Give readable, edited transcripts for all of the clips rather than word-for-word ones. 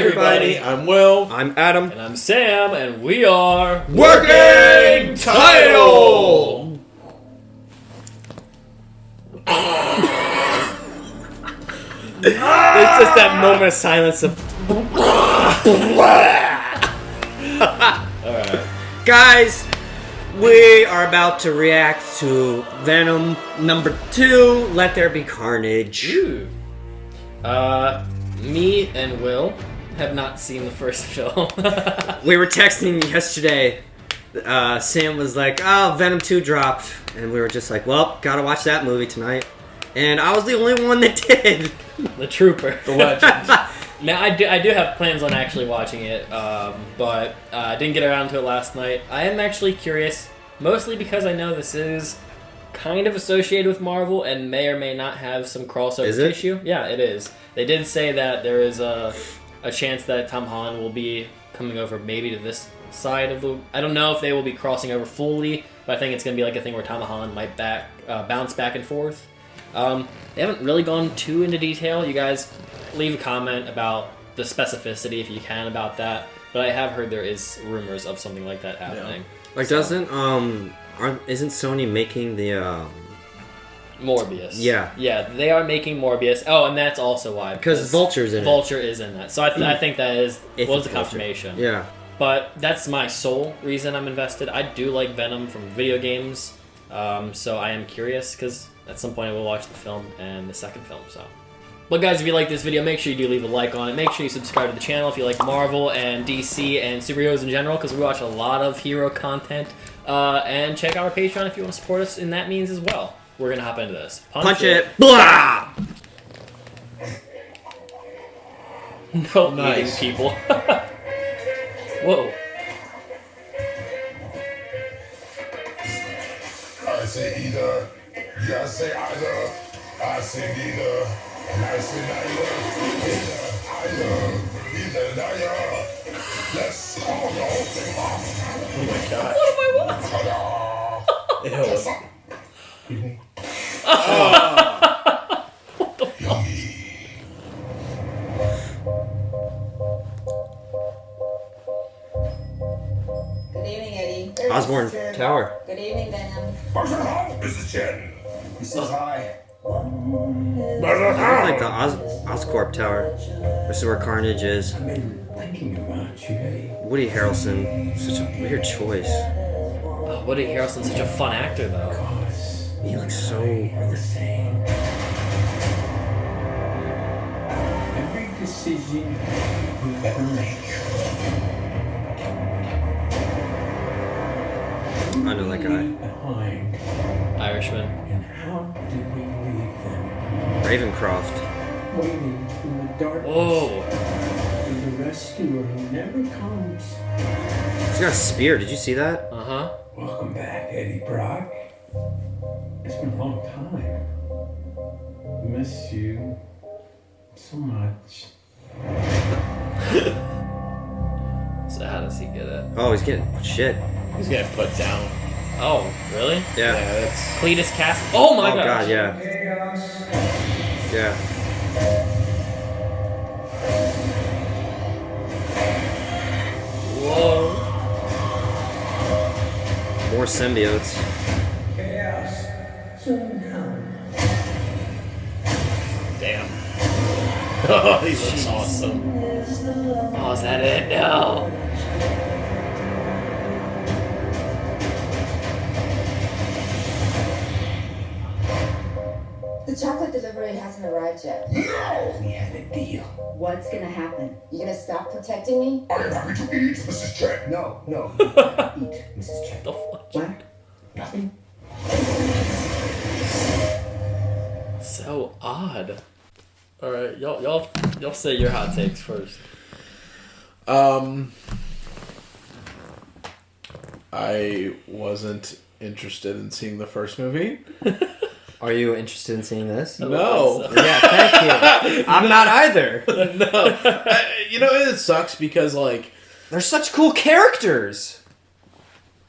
everybody. I'm Will. I'm Adam. And I'm Sam, and we are... Working Title! There's just that moment of silence of... Alright. Guys, we are about to react to Venom number 2, Let There Be Carnage. Ooh. Me and Will have not seen the first film. We were texting yesterday. Sam was like, oh, Venom 2 dropped. And we were just like, well, gotta watch that movie tonight. And I was the only one that did. The trooper. The legend. Now, I do have plans on actually watching it, but I didn't get around to it last night. I am actually curious, mostly because I know this is kind of associated with Marvel and may or may not have some crossover tissue. Yeah, it is. They did say that there is a chance that Tom Holland will be coming over maybe to this side of the... I don't know if they will be crossing over fully, but I think it's going to be like a thing where Tom Holland might bounce back and forth. They haven't really gone too into detail. You guys leave a comment about the specificity if you can about that, but I have heard there is rumors of something like that happening. Yeah. Like, isn't Sony making the Morbius? Yeah, they are making Morbius. Oh, and that's also why, because Vulture's in Vulture is in that, so I think that was the confirmation. Yeah, but that's my sole reason I'm invested. I do like Venom from video games, so I am curious because at some point I will watch the film and the second film. So. But guys, if you like this video, make sure you do leave a like on it. Make sure you subscribe to the channel if you like Marvel and DC and superheroes in general, because we watch a lot of hero content. And check out our Patreon if you want to support us in that means as well. We're going to hop into this. Punch it. Blah! No, Nice. eating people. Whoa. I say either, you say either, I say neither. And I say either, neither. Let's call the whole thing off. Oh my god. What am I watching? Ew. What the fuck? Good evening, Eddie. Osborn Tower. Good evening, Venom. Person home, Mrs. Chen. He says hi. I like the Oscorp Tower. This is where Carnage is. I've been thinking about you, Eddie. Woody Harrelson, such a weird choice. Oh, Woody Harrelson's such a fun actor, though. Because He looks so... we're the same. Every decision we ever make. I know that guy. Behind. Irishman. And how do we leave them? Ravencroft. Waiting in the darkness. Whoa. For the rescuer who never comes. He's got a spear. Did you see that? Uh-huh. Welcome back, Eddie Brock. It's been a long time. Miss you so much. So how does he get it? Oh, he's getting shit. He's getting put down. Oh, really? Yeah. Yeah, that's... Cletus Cast. Oh my Oh gosh. god, yeah. Yeah. Whoa. More symbiotes. Chaos soon come. Damn. Oh, he looks awesome. Oh, is that it? No. The chocolate delivery hasn't arrived yet. No! We had a deal. What's gonna happen? You gonna stop protecting me? I am happy to eat, Mrs. Chen. No, you can't eat, Mrs. Chen. The fuck? What? Nothing? So odd. All right, y'all say your hot takes first. I wasn't interested in seeing the first movie. Are you interested in seeing this? No. Yeah, thank you. I'm not either. No. You know, it sucks because, like... They're such cool characters.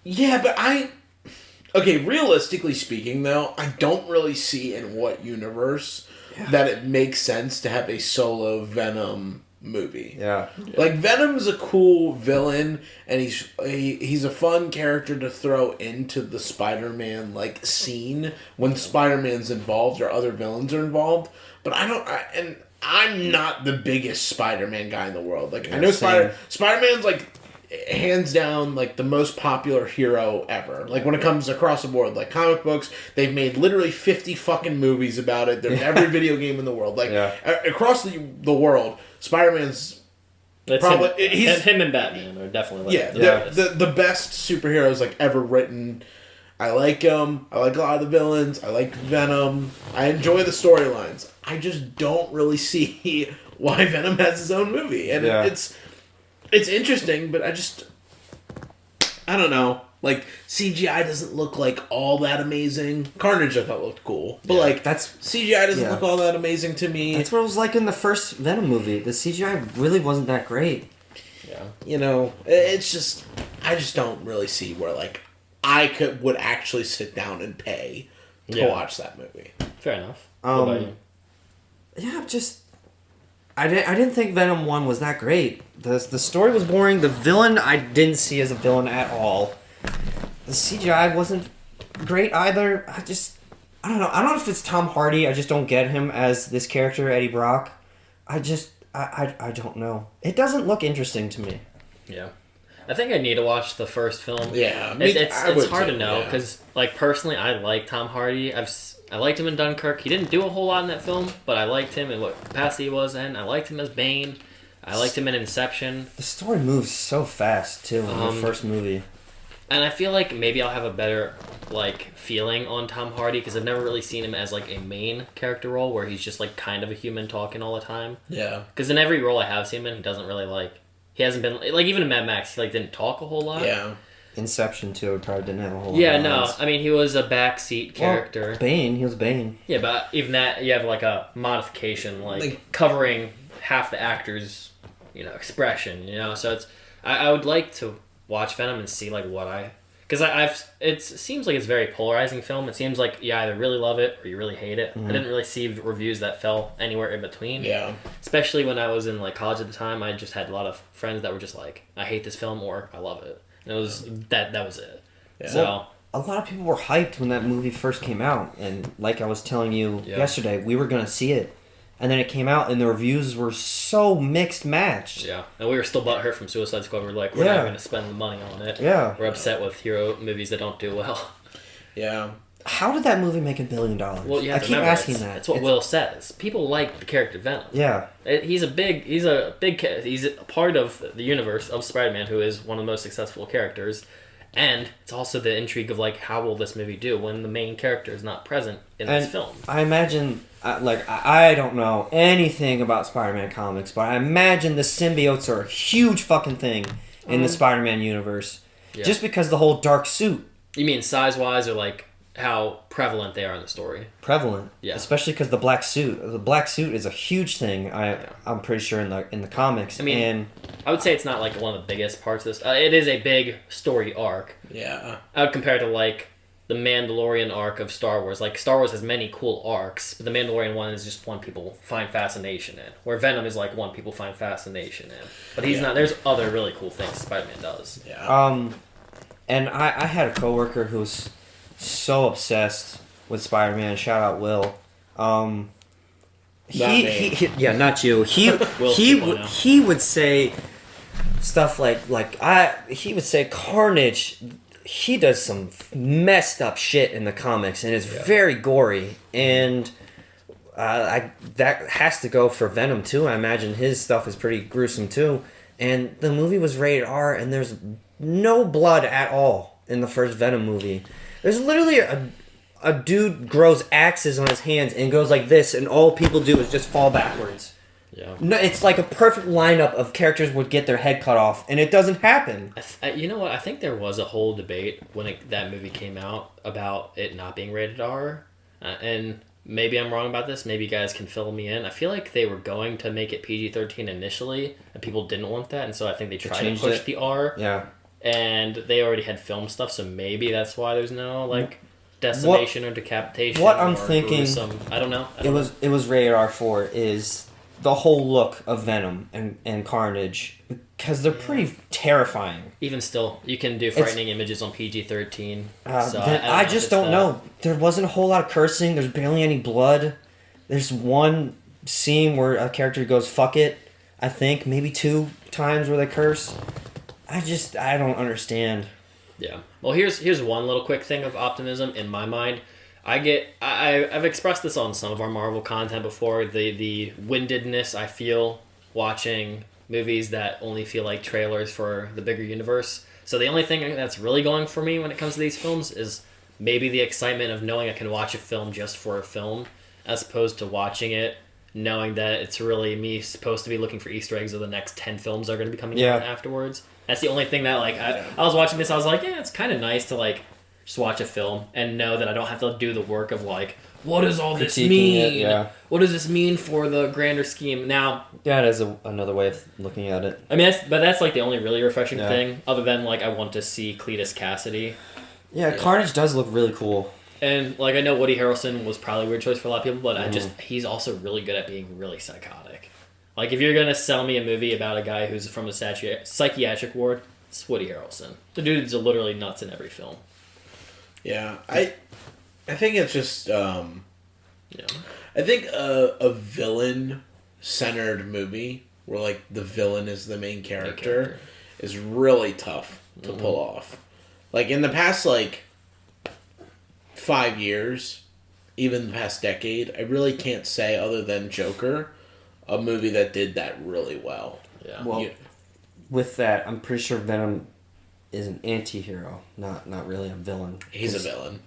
Yeah, but Okay, realistically speaking, though, I don't really see in what universe that it makes sense to have a solo Venom movie. Yeah. Like, Venom's a cool villain, and he's a fun character to throw into the Spider-Man, like, scene when Spider-Man's involved or other villains are involved. But I'm not the biggest Spider-Man guy in the world. Like, I know Spider-Man's, like, hands down, like, the most popular hero ever. Like, when it comes across the board, like, comic books, they've made literally 50 fucking movies about it. There's every video game in the world. Like, across the world, Spider-Man's probably... Him and Batman are definitely, like, the best superheroes, like, ever written. I like him. I like a lot of the villains. I like Venom. I enjoy the storylines. I just don't really see why Venom has his own movie. And it's interesting, but I don't know. Like, CGI doesn't look like all that amazing. Carnage, I thought, looked cool. But, CGI doesn't look all that amazing to me. That's what it was like in the first Venom movie. The CGI really wasn't that great. Yeah. You know, it's just... I just don't really see where, like, I would actually sit down and pay to watch that movie. Fair enough. What about you? Yeah, I didn't think Venom 1 was that great. The story was boring. The villain I didn't see as a villain at all. The CGI wasn't great either. I don't know. I don't know if it's Tom Hardy. I just don't get him as this character, Eddie Brock. I don't know. It doesn't look interesting to me. Yeah. I think I need to watch the first film. Yeah. It's hard to know, because, like, personally, I like Tom Hardy. I liked him in Dunkirk. He didn't do a whole lot in that film, but I liked him in what capacity he was in. I liked him as Bane. I liked him in Inception. The story moves so fast, too, in the first movie. And I feel like maybe I'll have a better, like, feeling on Tom Hardy, because I've never really seen him as, like, a main character role where he's just, like, kind of a human talking all the time. Yeah. Because in every role I have seen him in, he doesn't really, like... He hasn't been... Like, even in Mad Max, he, like, didn't talk a whole lot. Yeah. Inception, too, probably didn't have a whole lot Yeah, of no. lines. I mean, he was a backseat character. Well, Bane. He was Bane. Yeah, but even that, you have, like, a modification, like covering half the actor's, expression, So it's... I would like to watch Venom and see, like, what I... Because it seems like it's a very polarizing film. It seems like you either really love it or you really hate it. Mm-hmm. I didn't really see reviews that fell anywhere in between. Yeah. Especially when I was in, like, college at the time, I just had a lot of friends that were just like, I hate this film or I love it. And it was that was it. Yeah. So Well, a lot of people were hyped when that movie first came out, and like I was telling you yesterday, we were gonna see it, and then it came out, and the reviews were so mixed matched. yeah, and we were still butthurt from Suicide Squad. We're like, we're not going to spend the money on it. Yeah. We're upset with hero movies that don't do well. Yeah. How did that movie make $1 billion? Well, you have I to keep remember, asking that. It's what Will says. People like the character Venom. Yeah. He's a part of the universe of Spider-Man, who is one of the most successful characters. And it's also the intrigue of, like, how will this movie do when the main character is not present in this film? I imagine, I don't know anything about Spider-Man comics, but I imagine the symbiotes are a huge fucking thing in the Spider-Man universe. Yeah. Just because the whole dark suit. You mean size-wise, or, like, how prevalent they are in the story? Prevalent. Yeah. Especially because the black suit. The black suit is a huge thing, I'm pretty sure, in the comics. I mean, I would say it's not, like, one of the biggest parts of this. It is a big story arc. Yeah. I would compare it to, like, the Mandalorian arc of Star Wars. Like, Star Wars has many cool arcs, but the Mandalorian one is just one people find fascination in. Where Venom is, like, one people find fascination in. But he's not... There's other really cool things Spider-Man does. Yeah. And I had a coworker who was so obsessed with Spider-Man. Shout out Will. Not me. Yeah, not you. He would say stuff he would say Carnage. He does some messed up shit in the comics, and it's very gory. And that has to go for Venom too. I imagine his stuff is pretty gruesome too. And the movie was rated R, and there's no blood at all in the first Venom movie. There's literally a dude grows axes on his hands and goes like this, and all people do is just fall backwards. Yeah. No, it's like a perfect lineup of characters would get their head cut off, and it doesn't happen. You know what? I think there was a whole debate when that movie came out about it not being rated R. And maybe I'm wrong about this. Maybe you guys can fill me in. I feel like they were going to make it PG-13 initially, and people didn't want that, and so I think they tried to push the R. Yeah. And they already had film stuff, so maybe that's why there's no, like, decimation or decapitation. What I'm or thinking... gruesome. I don't know. It was rated R4 is... the whole look of Venom and Carnage because they're pretty terrifying. Even still, you can do frightening images on PG-13. So I just don't know. There wasn't a whole lot of cursing. There's barely any blood. There's one scene where a character goes "fuck it." I think maybe 2 times where they curse. I don't understand. Yeah. Well, here's one little quick thing of optimism in my mind. I've expressed this on some of our Marvel content before. The windedness I feel watching movies that only feel like trailers for the bigger universe. So the only thing that's really going for me when it comes to these films is maybe the excitement of knowing I can watch a film just for a film, as opposed to watching it knowing that it's really me supposed to be looking for Easter eggs of the next 10 films that are going to be coming out afterwards. That's the only thing that, like, I was watching this, I was like, yeah, it's kind of nice to, like, just watch a film and know that I don't have to do the work of, like, what does all this mean? What does this mean for the grander scheme? Now, that is another way of looking at it. I mean, that's like the only really refreshing thing, other than, like, I want to see Cletus Cassidy. Yeah, Carnage does look really cool. And, like, I know Woody Harrelson was probably a weird choice for a lot of people, but he's also really good at being really psychotic. Like, if you're going to sell me a movie about a guy who's from a psychiatric ward, it's Woody Harrelson. The dude's literally nuts in every film. Yeah, I think it's just, I think a villain-centered movie where, like, the villain is the main character is really tough to pull off. Like, in the past, like, 5 years, even the past decade, I really can't say, other than Joker, a movie that did that really well. Yeah. Well, with that, I'm pretty sure Venom is an anti-hero, not really a villain. He's a villain.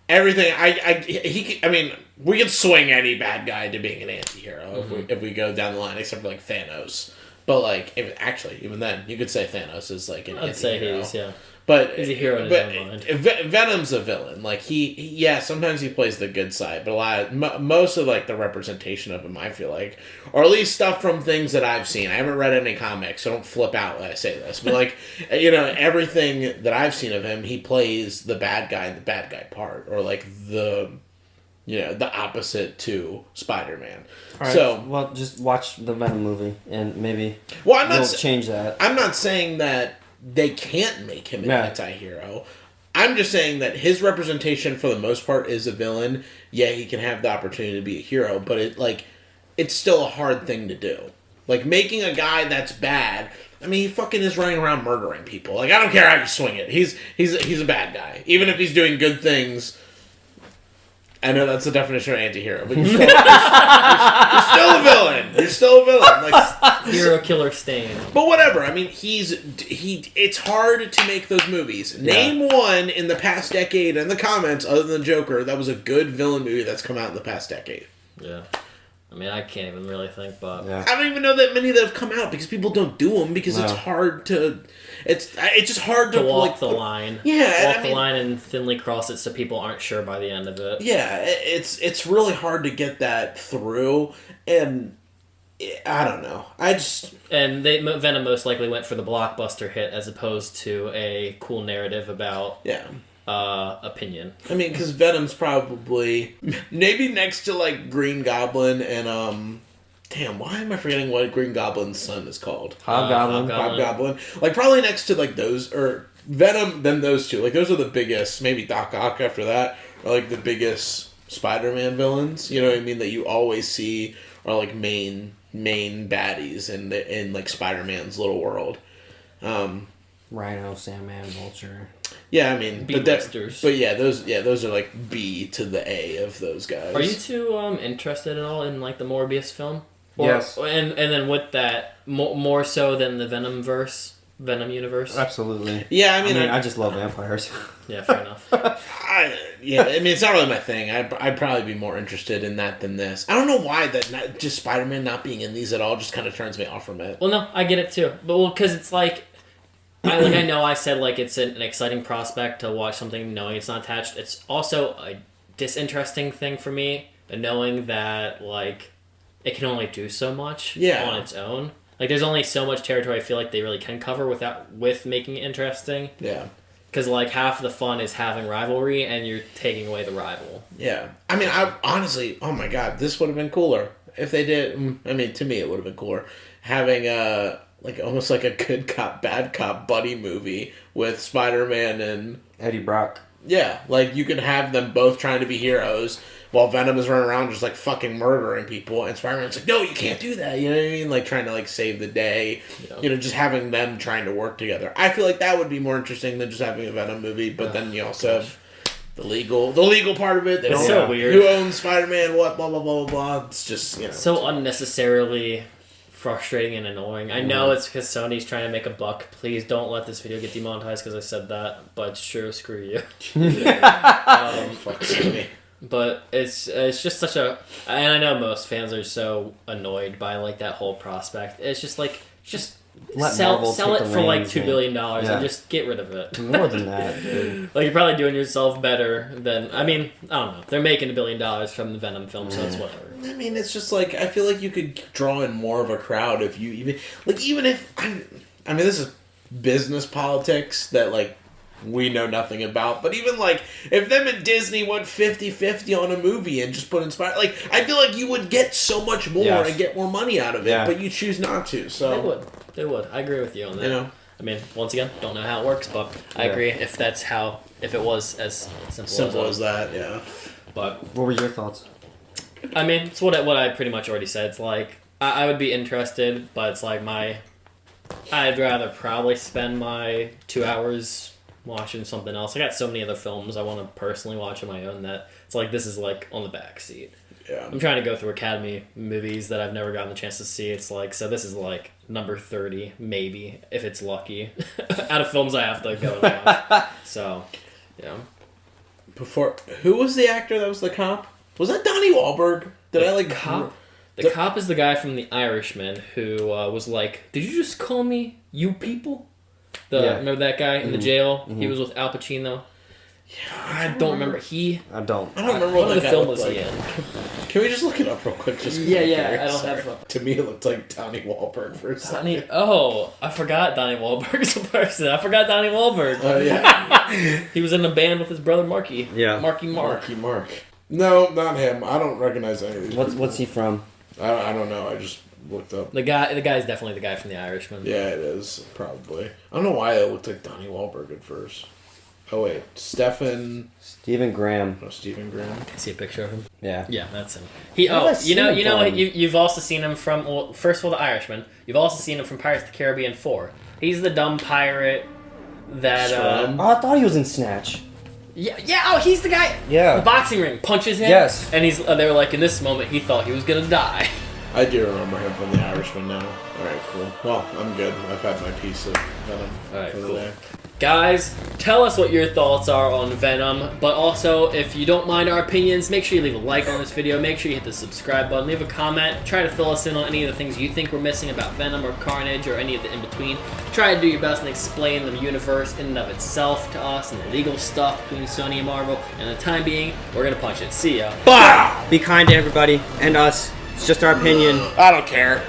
Everything, I mean, we could swing any bad guy to being an anti-hero if we go down the line, except for, like, Thanos. But, like, even then, you could say Thanos is, like, an anti-hero. I'd say he's, But he's a hero in his own mind. Venom's a villain. Like, sometimes he plays the good side, but most of, like, the representation of him, I feel like, or at least stuff from things that I've seen. I haven't read any comics, so don't flip out when I say this. But, like, everything that I've seen of him, he plays the bad guy in the bad guy part, or, like, the opposite to Spider-Man. Right, so, well, just watch the Venom movie, and maybe you'll change that. I'm not saying that they can't make him an anti-hero. I'm just saying that his representation, for the most part, is a villain. Yeah, he can have the opportunity to be a hero, but it's still a hard thing to do. Like, making a guy that's bad, I mean, he fucking is running around murdering people. Like, I don't care how you swing it. He's a bad guy. Even if he's doing good things. I know that's the definition of anti-hero, but you're still a villain. You're still a villain. Like, hero killer stain. But whatever. I mean, it's hard to make those movies. Name one in the past decade in the comments, other than Joker, that was a good villain movie that's come out in the past decade. Yeah. I mean, I can't even really think, but I don't even know that many that have come out because people don't do them because it's hard to. It's just hard to walk the line. Yeah, walk the line and thinly cross it so people aren't sure by the end of it. Yeah, it's really hard to get that through, and I don't know. And Venom most likely went for the blockbuster hit as opposed to a cool narrative about opinion. I mean, because Venom's probably maybe next to, like, Green Goblin and damn, why am I forgetting what Green Goblin's son is called? Hobgoblin. Like, probably next to, like, those, or Venom, then those two. Like, those are the biggest, maybe Doc Ock after that, are, like, the biggest Spider-Man villains, you know what I mean, that you always see are, like, main baddies in like, Spider-Man's little world. Rhino, Sandman, Vulture. Yeah, I mean, B-listers. But those are like B to the A of those guys. Are you two interested at all in, like, the Morbius film? Yes. And then with that, more so than the Venom universe? Absolutely. Yeah, I mean, I just love vampires. Yeah, fair enough. I mean, it's not really my thing. I'd probably be more interested in that than this. I don't know why just Spider-Man not being in these at all just kind of turns me off from it. Well, no, I get it too. But, because it's like... I know I said, like, it's an exciting prospect to watch something knowing it's not attached. It's also a disinteresting thing for me, knowing that, like, it can only do so much on its own. Like, there's only so much territory I feel like they really can cover with making it interesting. Yeah. Because, like, half of the fun is having rivalry, and you're taking away the rival. Yeah. I mean, I honestly, oh my god, this would have been cooler if they did, I mean, to me it would have been cooler having like almost like a good cop bad cop buddy movie with Spider-Man and Eddie Brock. yeah, like you could have them both trying to be heroes while Venom is running around just like fucking murdering people, and Spider-Man's like, no, you can't do that. You know what I mean? Like trying to like save the day. Yeah. You know, just having them trying to work together. I feel like that would be more interesting than just having a Venom movie. But then you also have the legal part of it. They It's don't so know weird. who owns Spider-Man. What blah blah blah blah blah. It's just So unnecessarily frustrating and annoying. I know it's because Sony's trying to make a buck. Please don't let this video get demonetized because I said that. But it's true. Screw you. fuck Sony. But it's just such a, and I know most fans are so annoyed by like that whole prospect. It's just like Let sell Marvel it take the for like reins, $2 billion and Yeah. just get rid of it. More than that, dude. Like you're probably doing yourself better than, I mean, I don't know. They're making $1 billion from the Venom film, so it's whatever. I mean, it's just like I feel like you could draw in more of a crowd if you even if I mean this is business politics that like we know nothing about, but even like if them and Disney went 50-50 on a movie and just put Inspire, like I feel like you would get so much more Yes. and get more money out of it, Yeah. but you choose not to. So They would. I agree with you on that. You know. I mean, once again, don't know how it works, but I Yeah. agree if it was as simple as that, yeah. But What were your thoughts? I mean, it's what I pretty much already said. It's like I would be interested, but it's like I'd rather probably spend my 2 hours watching something else. I got so many other films I want to personally watch on my own that it's like this is like on the back seat. Yeah. I'm trying to go through Academy movies that I've never gotten the chance to see. It's like, so this is like number 30, maybe, if it's lucky, out of films I have to go and watch. So, yeah. Who was the actor that was the cop? Was that Donnie Wahlberg? Cop? The cop is the guy from The Irishman who was like, did you just call me you people? Remember that guy in the jail? He was with Al Pacino. Yeah, I don't remember. I don't. I don't remember What what the that guy film looked was like. he in? Can we just look it up real quick? Just 'cause Yeah, I'm yeah, curious. I don't Sorry. have- To me, it looked like Donnie Wahlberg for a second. I forgot Donnie Wahlberg's a person. I forgot Donnie Wahlberg. Oh yeah, He was in a band with his brother Marky. Yeah. Marky Mark. Marky Mark. No, not him. I don't recognize any of these. What's he from? I don't know. I just looked up. The guy's definitely the guy from The Irishman. Yeah, it is probably. I don't know why it looked like Donnie Wahlberg at first. Oh wait, Stephen Graham. Graham. Can you see a picture of him? Yeah. Yeah, that's him. Where have I seen him from? You've also seen him from, well, first of all, The Irishman. You've also seen him from Pirates of the Caribbean 4. He's the dumb pirate that, Scrum. Oh, I thought he was in Snatch. oh, he's the guy. Yeah. The boxing ring punches him. Yes. And they were like, in this moment, he thought he was gonna die. I do remember him from The Irishman now. Alright, cool. Well, I'm good. I've had my piece of Venom. Alright, for the cool. day. Guys, tell us what your thoughts are on Venom, but also, if you don't mind our opinions, make sure you leave a like on this video, make sure you hit the subscribe button, leave a comment, try to fill us in on any of the things you think we're missing about Venom or Carnage or any of the in-between. Try to do your best and explain the universe in and of itself to us and the legal stuff between Sony and Marvel, and the time being, we're gonna punch it. See ya. Be kind to everybody and us. It's just our opinion. I don't care.